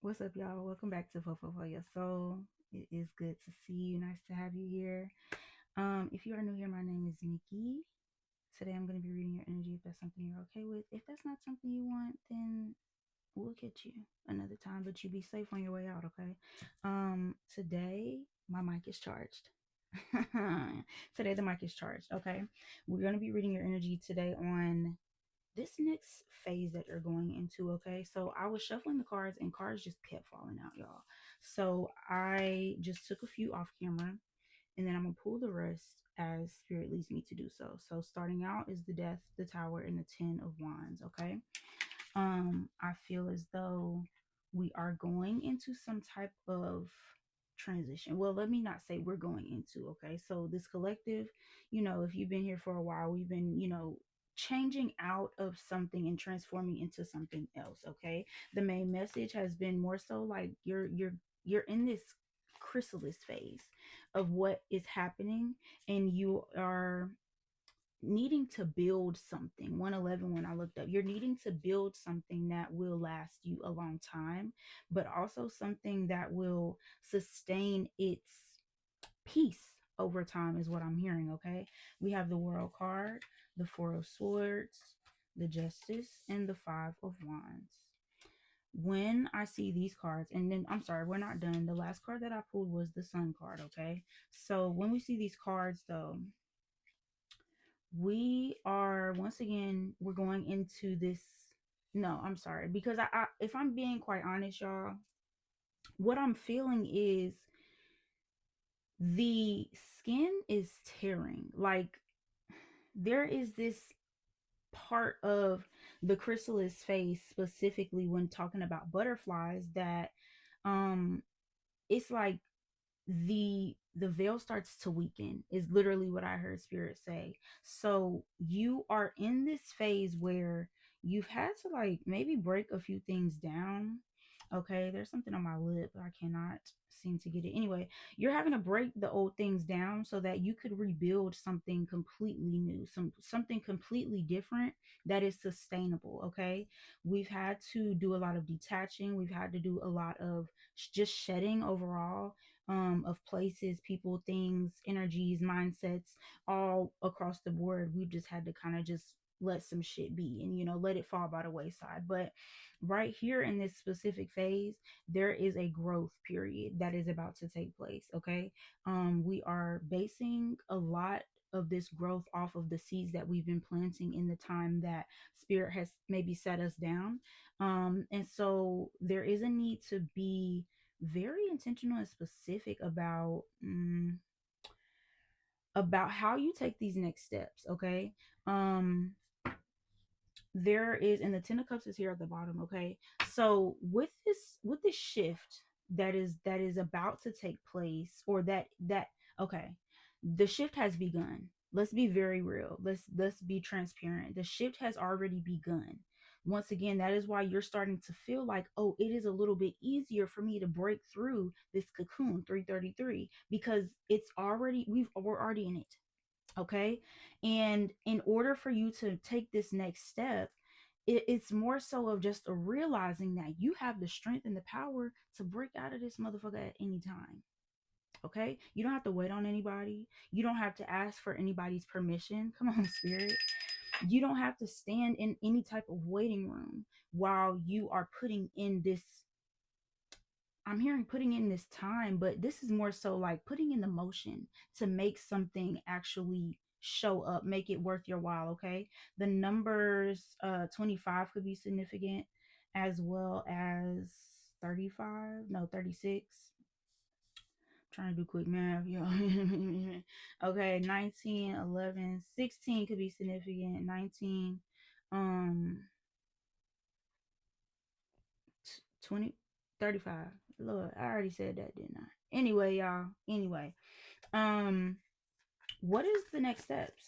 What's up, y'all? Welcome back to Fofo for Your Soul. It is good to see you. Nice to have you here. If you are new here, my name is Nikki. Today I'm going to be reading your energy if that's something you're okay with. If that's not something you want, then we'll get you another time, but you be safe on your way out, okay? Today my mic is charged. Today the mic is charged, okay? We're going to be reading your energy today on this next phase that you're going into. Okay, so I was shuffling the cards and cards just kept falling out, y'all. So I just took a few off camera, and then I'm gonna pull the rest as spirit leads me to do so. So starting out is the Death, the Tower, and the Ten of Wands. Okay. I feel as though we are going into some type of transition. Well, let me not say we're going into, okay? So this collective, if you've been here for a while, we've been, changing out of something and transforming into something else, okay? The main message has been more so like you're in this chrysalis phase of what is happening, and you are needing to build something. 111, when I looked up, you're needing to build something that will last you a long time, but also something that will sustain its peace over time, is what I'm hearing. Okay, we have the World card, the Four of Swords, the Justice, and the Five of Wands. When I see these cards, and then I'm sorry, we're not done. The last card that I pulled was the Sun card. Okay, so when we see these cards, though, we are once again, we're going into this. No, I'm sorry, because I if I'm being quite honest, y'all, what I'm feeling is the skin is tearing. Like, there is this part of the chrysalis phase, specifically when talking about butterflies, that um it's like the veil starts to weaken, is literally what I heard spirit say. So you are in this phase where you've had to, like, maybe break a few things down. Okay, there's something on my lip, I cannot seem to get it. Anyway, you're having to break the old things down so that you could rebuild something completely new, something completely different that is sustainable. Okay, we've had to do a lot of detaching, we've had to do a lot of just shedding overall, of places, people, things, energies, mindsets, all across the board. We've just had to kind of just let some shit be and, let it fall by the wayside. But right here in this specific phase, there is a growth period that is about to take place. Okay. We are basing a lot of this growth off of the seeds that we've been planting in the time that spirit has maybe set us down. And so there is a need to be very intentional and specific about how you take these next steps. Okay. um there is, and the Ten of Cups is here at the bottom. Okay, so with this shift that is about to take place, or that okay, the shift has begun. Let's be very real. Let's be transparent. The shift has already begun. Once again, that is why you're starting to feel like, oh, it is a little bit easier for me to break through this cocoon 333, because we're already in it. Okay, and in order for you to take this next step, it's more so of just a realizing that you have the strength and the power to break out of this motherfucker at any time. Okay, you don't have to wait on anybody, you don't have to ask for anybody's permission. Come on, spirit. You don't have to stand in any type of waiting room while you are putting in this, I'm hearing putting in this time, but this is more so like putting in the motion to make something actually show up, make it worth your while. Okay, the numbers 25 could be significant, as well as 35, no, 36. Trying to do quick math, yo. Okay, 19, 11, 16 could be significant. 19, um 20, 35. Lord, I already said that, didn't I? Anyway, y'all. Anyway, um, what is the next steps?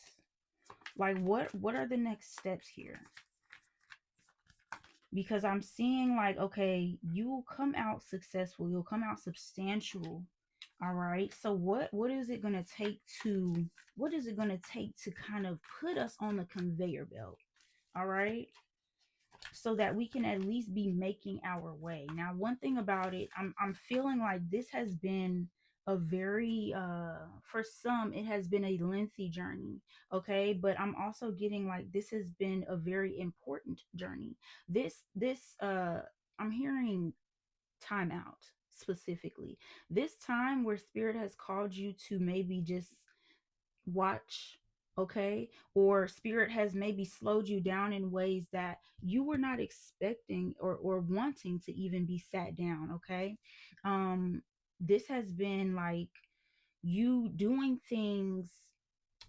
Like, what are the next steps here? Because I'm seeing, like, okay, you will come out successful, you'll come out substantial. All right. So what is it gonna take to kind of put us on the conveyor belt? All right. so that we can at least be making our way. Now, one thing about it, I'm feeling like this has been a very for some it has been a lengthy journey, okay? But I'm also getting like this has been a very important journey. This I'm hearing time out specifically. This time where spirit has called you to maybe just watch, okay, or spirit has maybe slowed you down in ways that you were not expecting or wanting to even be sat down, okay. This has been like you doing things,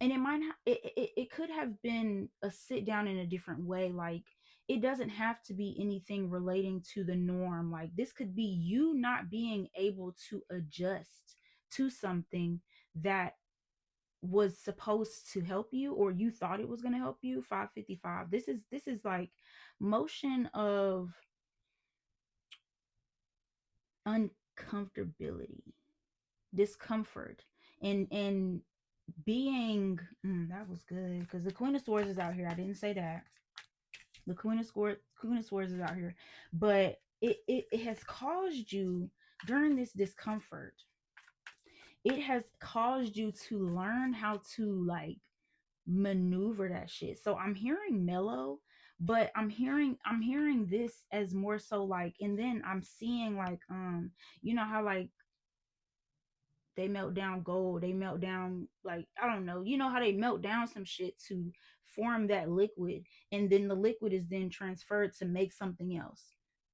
and it might it could have been a sit down in a different way. Like it doesn't have to be anything relating to the norm. Like this could be you not being able to adjust to something that was supposed to help you, or you thought it was going to help you. 555, this is like motion of uncomfortability, discomfort, and being that was good because the Queen of Swords is out here. I didn't say that. The Queen of Swords is out here, but it has caused you during this discomfort, it has caused you to learn how to like maneuver that shit. So I'm hearing mellow, but I'm hearing this as more so like, and then I'm seeing like you know how like they melt down gold, they melt down like I don't know, you know how they melt down some shit to form that liquid, and then the liquid is then transferred to make something else.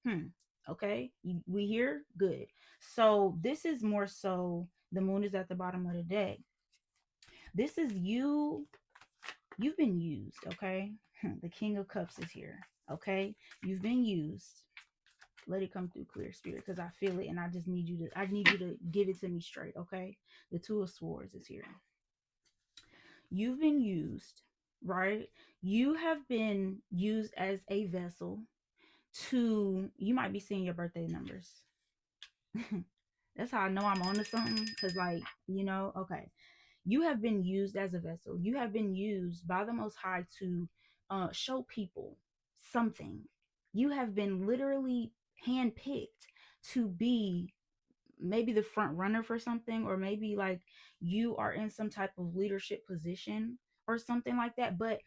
Hmm. Okay, we here good. So this is more so the moon is at the bottom of the deck. This is you. You've been used, okay? The King of Cups is here, okay? You've been used. Let it come through, clear spirit, because I feel it, and I need you to give it to me straight, okay? The Two of Swords is here. You've been used, right? You have been used as a vessel to. You might be seeing your birthday numbers. That's how I know I'm onto something, because like okay. You have been used as a vessel. You have been used by the Most High to show people something. You have been literally handpicked to be maybe the front runner for something, or maybe like you are in some type of leadership position or something like that. But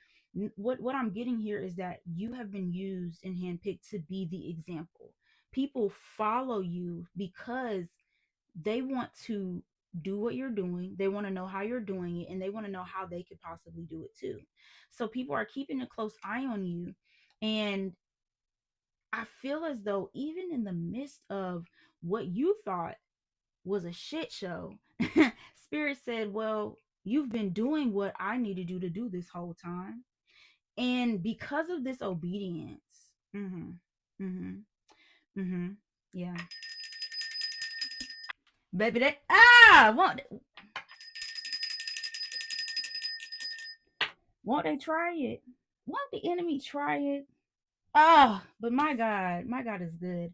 what I'm getting here is that you have been used and handpicked to be the example. People follow you because they want to do what you're doing. They want to know how you're doing it, and they want to know how they could possibly do it too. So people are keeping a close eye on you. And I feel as though, even in the midst of what you thought was a shit show, Spirit said, well, you've been doing what I needed you to do this whole time. And because of this obedience, mm-hmm, mm-hmm, mm-hmm, yeah. Baby, that, won't they try it? Won't the enemy try it? But my God is good.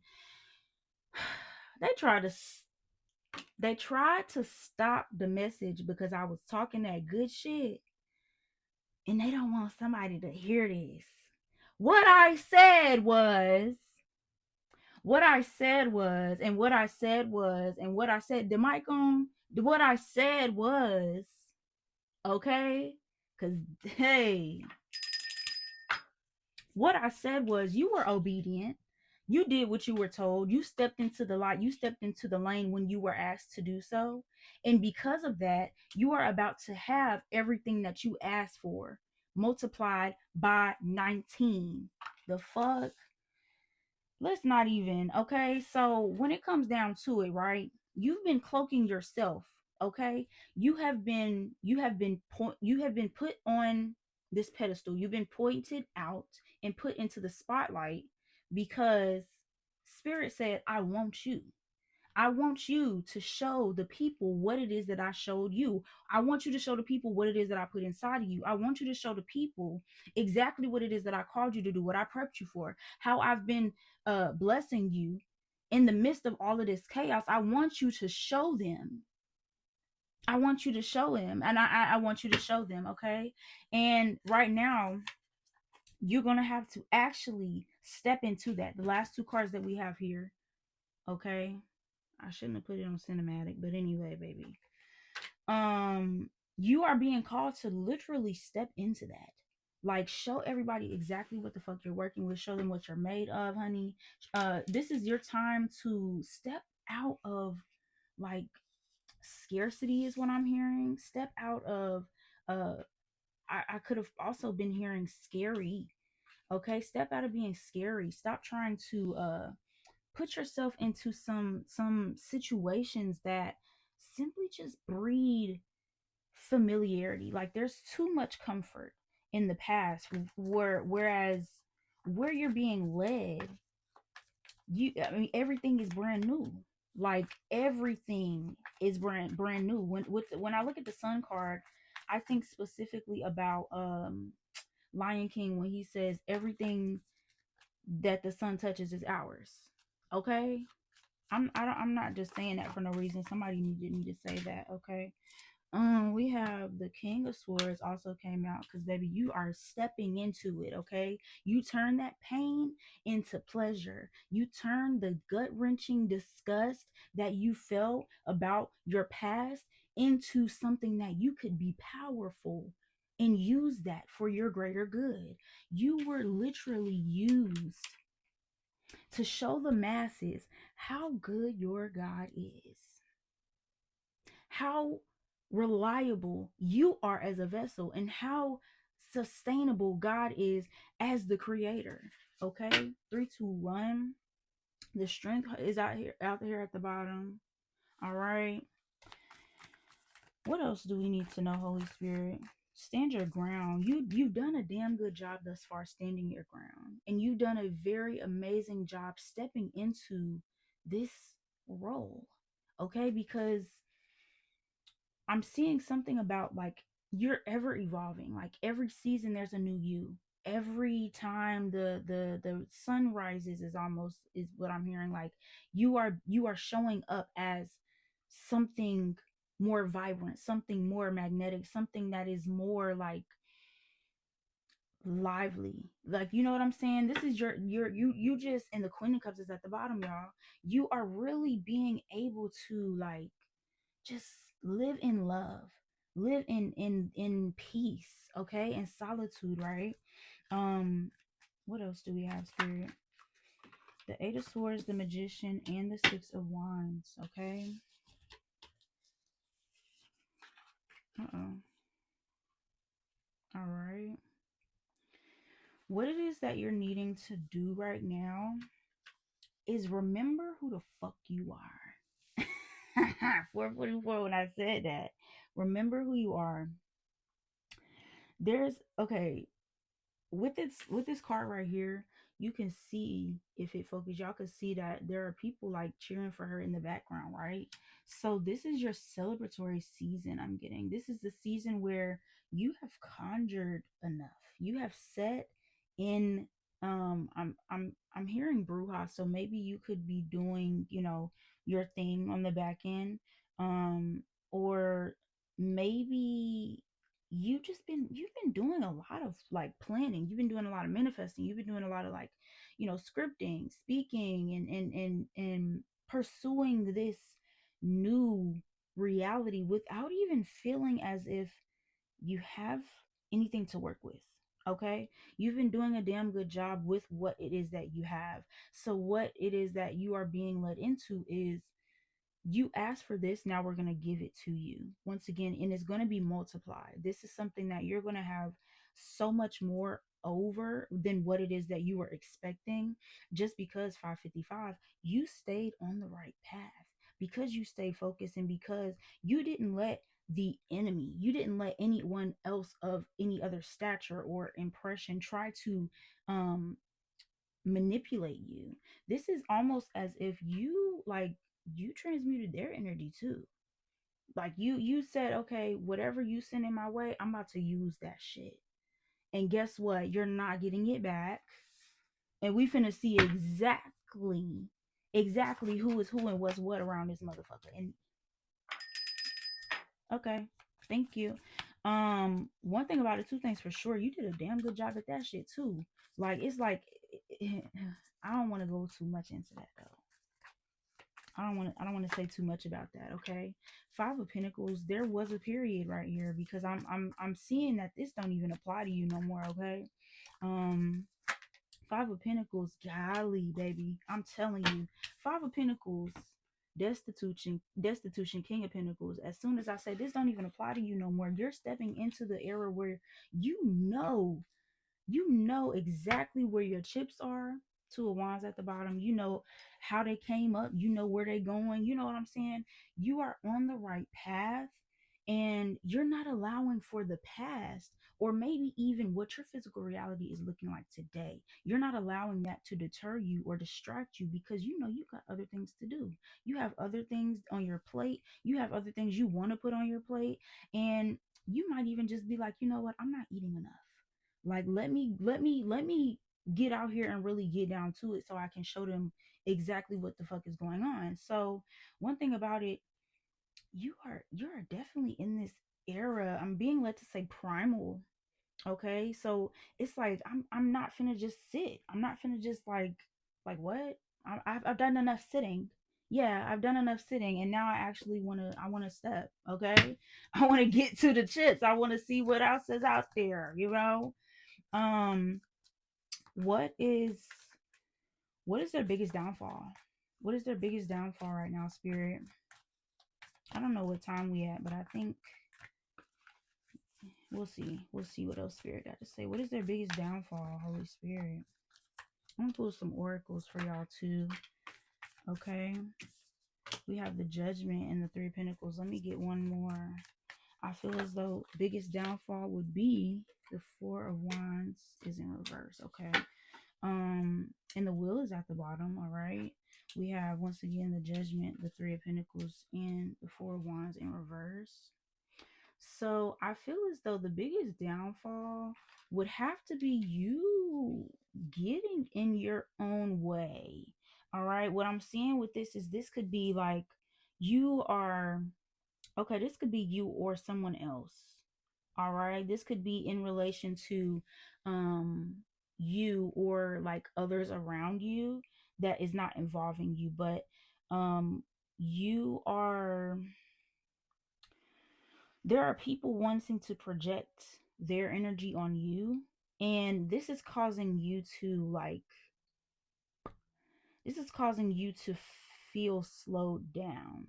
They tried to they tried to stop the message because I was talking that good shit, and they don't want somebody to hear this. What I said was, what I said was, and what I said was, and what I said. The mic on. What I said was, okay, because hey, what I said was you were obedient. You did what you were told. You stepped into the light. You stepped into the lane when you were asked to do so. And because of that, you are about to have everything that you asked for multiplied by 19. The fuck? Let's not even, okay? So when it comes down to it, right? You've been cloaking yourself, okay? You have been put on this pedestal. You've been pointed out and put into the spotlight because Spirit said, I want you. I want you to show the people what it is that I showed you. I want you to show the people what it is that I put inside of you. I want you to show the people exactly what it is that I called you to do, what I prepped you for, how I've been blessing you in the midst of all of this chaos. I want you to show them. I want you to show them, and I want you to show them, okay? And right now, you're gonna have to actually Step into that. The last two cards that we have here, okay? I shouldn't have put it on cinematic, but anyway, baby. You are being called to literally step into that. Like, show everybody exactly what the fuck you're working with. Show them what you're made of, honey. This is your time to step out of, like, scarcity is what I'm hearing. Step out of uh I could have also been hearing scary. Okay, step out of being scary. Stop trying to put yourself into some situations that simply just breed familiarity. Like, there's too much comfort in the past, whereas where you're being led, I mean, everything is brand new. Like, everything is brand new. When I look at the sun card, I think specifically about Lion King, when he says everything that the sun touches is ours. Okay? I'm not just saying that for no reason. Somebody needed me to say that, okay? We have the King of Swords also came out because, baby, you are stepping into it, okay? You turn that pain into pleasure. You turn the gut wrenching disgust that you felt about your past into something that you could be powerful and use that for your greater good. You were literally used to show the masses how good your God is, how reliable you are as a vessel, and how sustainable God is as the creator. Okay, 3, 2, 1. The strength is out here at the bottom. All right. What else do we need to know, Holy Spirit? Stand your ground. You've done a damn good job thus far standing your ground, and you've done a very amazing job stepping into this role. Okay, because I'm seeing something about, like, you're ever evolving. Like, every season there's a new you. Every time the sun rises is almost is what I'm hearing. Like, you are showing up as something more vibrant, something more magnetic, something that is more like lively. Like, you know what I'm saying? This is you just, and the Queen of Cups is at the bottom, y'all. You are really being able to, like, just live in love, live in peace, okay, in solitude, right? um what else do we have, Spirit? The Eight of Swords, the Magician, and the Six of Wands. Okay. Uh-oh. All right. What it is that you're needing to do right now is remember who the fuck you are. 444, when I said that, remember who you are. There's, okay, with this card right here, you can see, if it focus, y'all can see that there are people like cheering for her in the background, right? So this is your celebratory season. I'm getting, this is the season where you have conjured enough. You have set in, I'm hearing Bruja, so maybe you could be doing, your thing on the back end. Or maybe you've been doing a lot of, like, planning. You've been doing a lot of manifesting. You've been doing a lot of, like, scripting, speaking, and pursuing this new reality without even feeling as if you have anything to work with. Okay, you've been doing a damn good job with what it is that you have. So what it is that you are being led into is, you asked for this, now we're going to give it to you once again, and it's going to be multiplied. This is something that you're going to have so much more over than what it is that you were expecting, just because 555, you stayed on the right path, because you stayed focused, and because you didn't let the enemy, you didn't let anyone else of any other stature or impression try to um manipulate you. This is almost as if you, like, you transmuted their energy too. Like, you said, okay, whatever you send in my way, I'm about to use that shit. And guess what? You're not getting it back. And we finna see exactly who is who and what's what around this motherfucker. And okay, thank you. One thing about it, two things for sure, you did a damn good job at that shit too. Like, it's like I don't want to go too much into that though. I don't want to say too much about that, okay? Five of Pentacles, there was a period right here because I'm seeing that this don't even apply to you no more, okay? Um Five of Pentacles, golly, baby. I'm telling you. Five of Pentacles, destitution, King of Pentacles. As soon as I say this don't even apply to you no more, you're stepping into the era where you know you know exactly where your chips are. Two of Wands at the bottom. You know how they came up. You know where they going. You know what I'm saying? You are on the right path, and you're not allowing for the past or maybe even what your physical reality is looking like today. You're not allowing that to deter you or distract you because you know you got other things to do. You have other things on your plate. You have other things you want to put on your plate, and you might even just be like, you know what? I'm not eating enough. Like let me get out here and really get down to it so I can show them exactly what the fuck is going on. So one thing about it, you're definitely in this era. I'm being led to say primal. Okay. So it's like I'm not finna just sit. I'm not finna just like what? I've done enough sitting. Yeah, I've done enough sitting, and now I want to step. Okay, I want to get to the chips. I want to see what else is out there. Um what is what is their biggest downfall? What is their biggest downfall right now, Spirit? I don't know what time we at, but I think we'll see what else Spirit got to say. What is their biggest downfall, Holy Spirit? I'm gonna pull some oracles for y'all too. Okay, we have the Judgment and the Three of Pentacles. Let me get one more. I feel as though biggest downfall would be the Four of Wands is in reverse. Okay, and the Wheel is at the bottom. All right, we have once again the Judgment, the Three of Pentacles, and the Four of Wands in reverse. So I feel as though the biggest downfall would have to be you getting in your own way. All right, what I'm seeing with this is this could be like you are okay, this could be you or someone else. All right, this could be in relation to um you or like others around you that is not involving you, but you are there are people wanting to project their energy on you, and this is causing you to feel slowed down.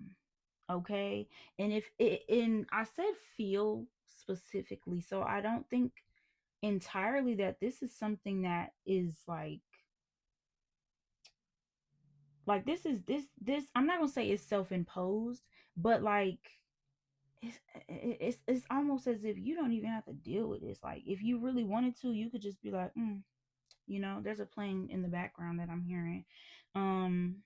Okay, and if it and I said feel specifically, so I don't think entirely that this is something that is like this I'm not gonna say it's self-imposed, but like it's almost as if you don't even have to deal with this. Like if you really wanted to, you could just be like, there's a plane in the background that I'm hearing. um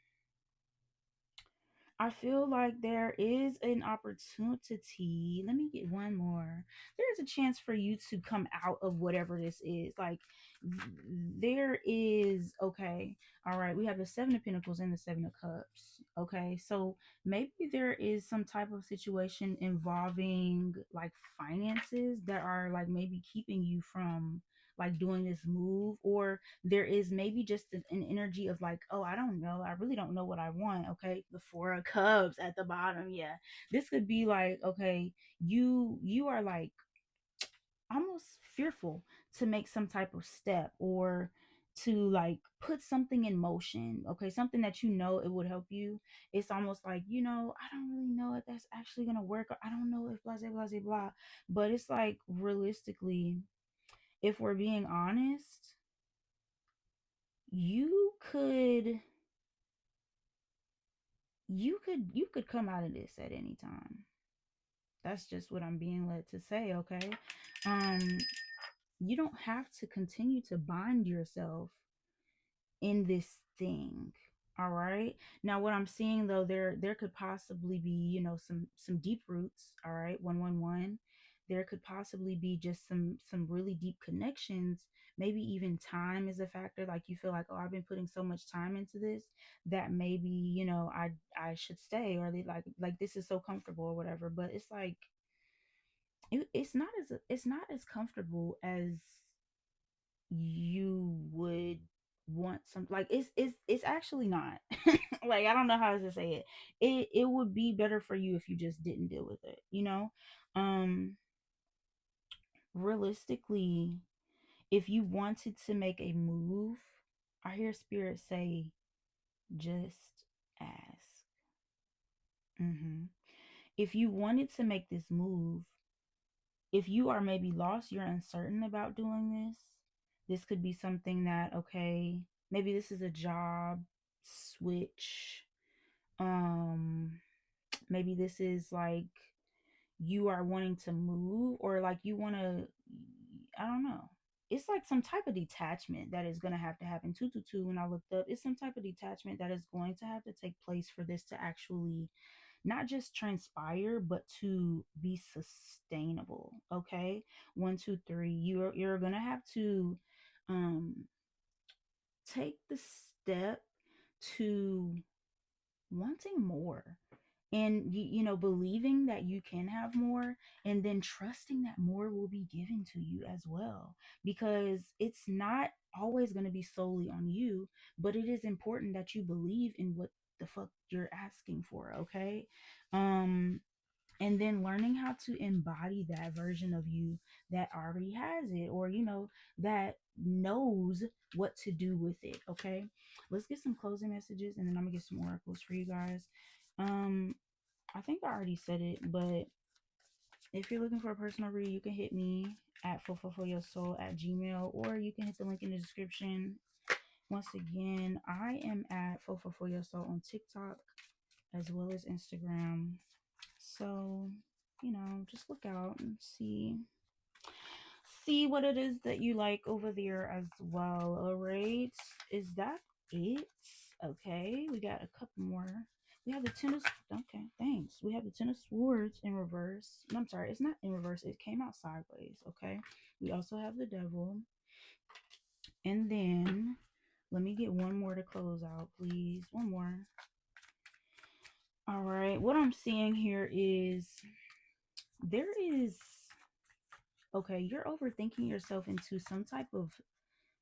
I feel like there is an opportunity. Let me get one more. There's a chance for you to come out of whatever this is. Like, there is, okay. All right. We have the Seven of Pentacles and the Seven of Cups. Okay. So maybe there is some type of situation involving like finances that are like maybe keeping you from like doing this move, or there is maybe just an energy of like, oh, I don't know, I really don't know what I want. Okay, the Four of Cups at the bottom. Yeah, this could be like, okay, you are like almost fearful to make some type of step or to like put something in motion. Okay, something that you know it would help you. It's almost like, I don't really know if that's actually gonna work, or I don't know if blah blah blah blah. But it's like realistically, if we're being honest, you could you could come out of this at any time. That's just what I'm being led to say. Okay, um you don't have to continue to bind yourself in this thing. All right, now what I'm seeing though, there could possibly be, some deep roots. All right, 111, there could possibly be just some really deep connections. Maybe even time is a factor. Like you feel like, oh, I've been putting so much time into this that maybe, I should stay, or they like this is so comfortable or whatever. But it's like it's not as comfortable as you would want some, like, it's actually not. Like, I don't know how to say it. It would be better for you if you just didn't deal with it, you know? Um Realistically, if you wanted to make a move, I hear spirit say just ask. If you wanted to make this move, if you are maybe lost, you're uncertain about doing this could be something that, okay, maybe this is a job switch. Um, Maybe this is like you are wanting to move, or like you want to, I don't know. It's like some type of detachment that is going to happen. 222, when I looked up, it's some type of detachment that is going to have to take place for this to actually not just transpire, but to be sustainable. Okay. 123, you're gonna have to um take the step to wanting more, and believing that you can have more, and then trusting that more will be given to you as well, because it's not always going to be solely on you, but it is important that you believe in what the fuck you're asking for. Okay. um and then learning how to embody that version of you that already has it, or that knows what to do with it. Okay, let's get some closing messages, and then I'm gonna get some oracles for you guys. um I think I already said it, but if you're looking for a personal read, you can hit me at fofofoyoursoul@gmail, or you can hit the link in the description. Once again, I am at fofofoyoursoul on TikTok as well as Instagram. So, just look out and see what it is that you like over there as well. All right. Is that it? Okay. We got a couple more. We have the tennis. Okay, thanks. We have the Ten of Swords in reverse. No, I'm sorry, it's not in reverse. It came out sideways. Okay. We also have the Devil, and then let me get one more to close out, please. One more. All right. What I'm seeing here is there is, okay, you're overthinking yourself into some type of,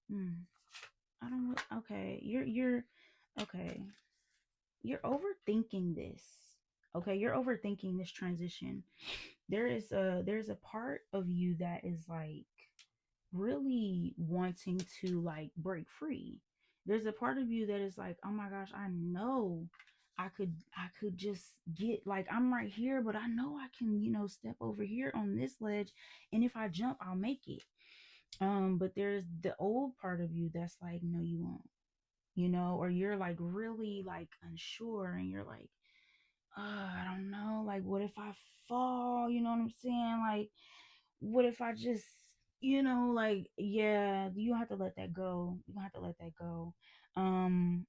hmm, I don't know. Okay, you're okay. You're overthinking this. Okay, you're overthinking this transition. There's a part of you that is like really wanting to like break free. There's a part of you that is like, oh my gosh, I know I could just get, like, I'm right here, but I know I can, step over here on this ledge, and if I jump, I'll make it. But there's the old part of you that's like, no, you won't, or you're like really like unsure, and you're like, I don't know, like, what if I fall? You know what I'm saying? Like, what if I just, like, yeah, you have to let that go. You have to let that go. Um,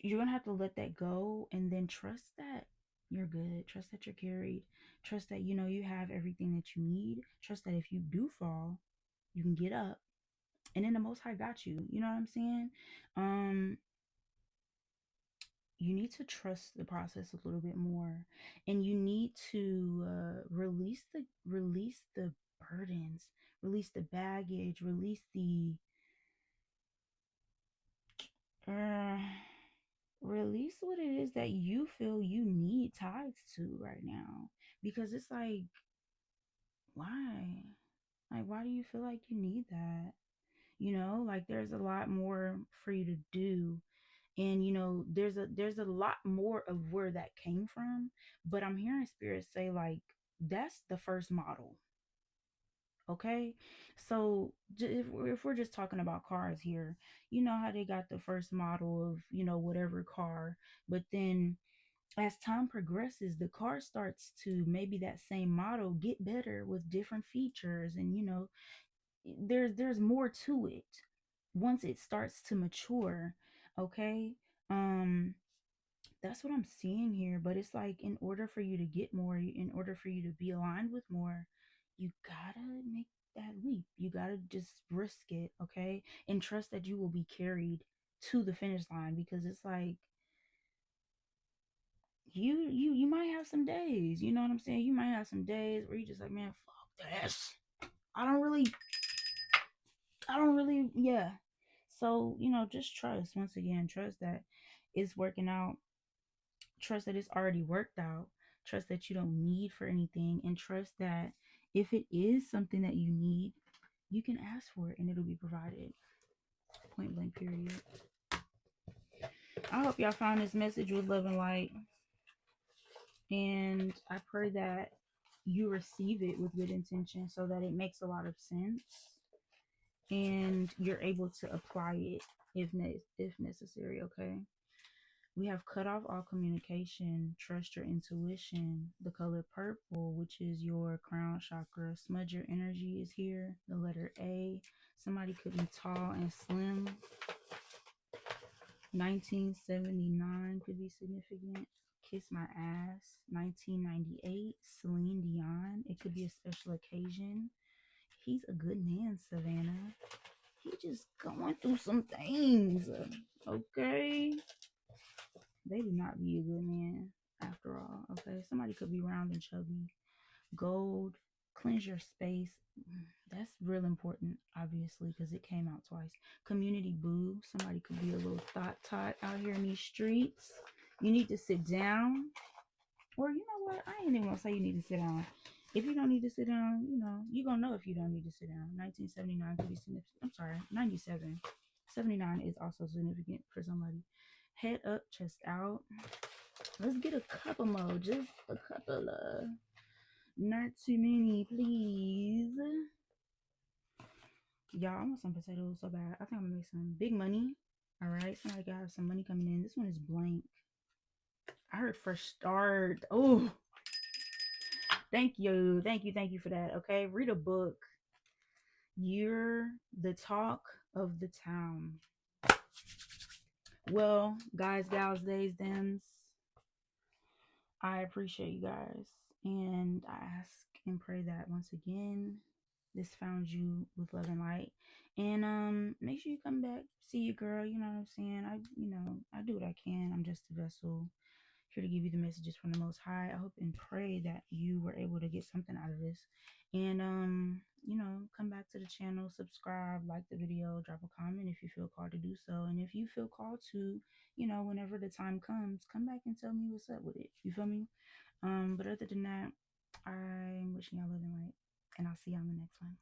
you're gonna have to let that go, and then trust that you're good. Trust that you're carried. Trust that you have everything that you need. Trust that if you do fall, you can get up, and then the Most High got you. You know what I'm saying? Um, you need to trust the process a little bit more, and you need to release the burdens, release the baggage, release the uh, release what it is that you feel you need tithes to right now, because it's like, why, like, why do you feel like you need that? Like, there's a lot more for you to do, and there's a lot more of where that came from, but I'm hearing spirit say, like, that's the first model. Okay, so if we're just talking about cars here, you know how they got the first model of whatever car, but then as time progresses, the car starts to, maybe that same model, get better with different features, and there's more to it once it starts to mature. Okay. um that's what I'm seeing here, but it's like, in order for you to get more, in order for you to be aligned with more, you gotta make that leap. You gotta just risk it. Okay, and trust that you will be carried to the finish line, because it's like, you might have some days, you know what I'm saying, you might have some days where you just like, man, fuck this. I don't really, yeah. So, you know, just trust. Once again, trust that it's working out. Trust that it's already worked out. Trust that you don't need for anything. And trust that if it is something that you need, you can ask for it and it'll be provided. Point blank, period. I hope y'all found this message with love and light. And I pray that you receive it with good intention so that it makes a lot of sense and you're able to apply it if necessary. Okay, we have cut off all communication. Trust your intuition. The color purple, which is your crown chakra. Smudge your energy is here. The letter A. Somebody could be tall and slim. 1979 could be significant. Kiss My Ass. 1998. Celine Dion. It could be a special occasion. He's a good man, Savannah. He just going through some things. Okay. They do not be a good man after all. Okay. Somebody could be round and chubby. Gold. Cleanse your space. That's real important, obviously, because it came out twice. Community boo. Somebody could be a little thought tot out here in these streets. You need to sit down. Or you know what? I ain't even gonna say you need to sit down. If you don't need to sit down, you know, you're gonna know if you don't need to sit down. 1979 could be significant. I'm sorry, 97. 79 is also significant for somebody. Head up, chest out. Let's get a couple more. Just a couple of. Not too many, please. Y'all, I want some potatoes so bad. I think I'm gonna make some big money. All right, somebody gotta have some money coming in. This one is blank. I heard fresh start. Oh, thank you, thank you for that. Okay, read a book. You're the talk of the town. Well, guys, gals, days, thems, I appreciate you guys. And I ask and pray that once again, this found you with love and light. And make sure you come back, see your girl, you know what I'm saying? I do what I can. I'm just a vessel here to give you the messages from the Most High. I hope and pray that you were able to get something out of this. And come back to the channel, subscribe, like the video, drop a comment if you feel called to do so. And if you feel called to, whenever the time comes, come back and tell me what's up with it. You feel me? But other than that, I'm wishing y'all love and light. And I'll see y'all in the next one.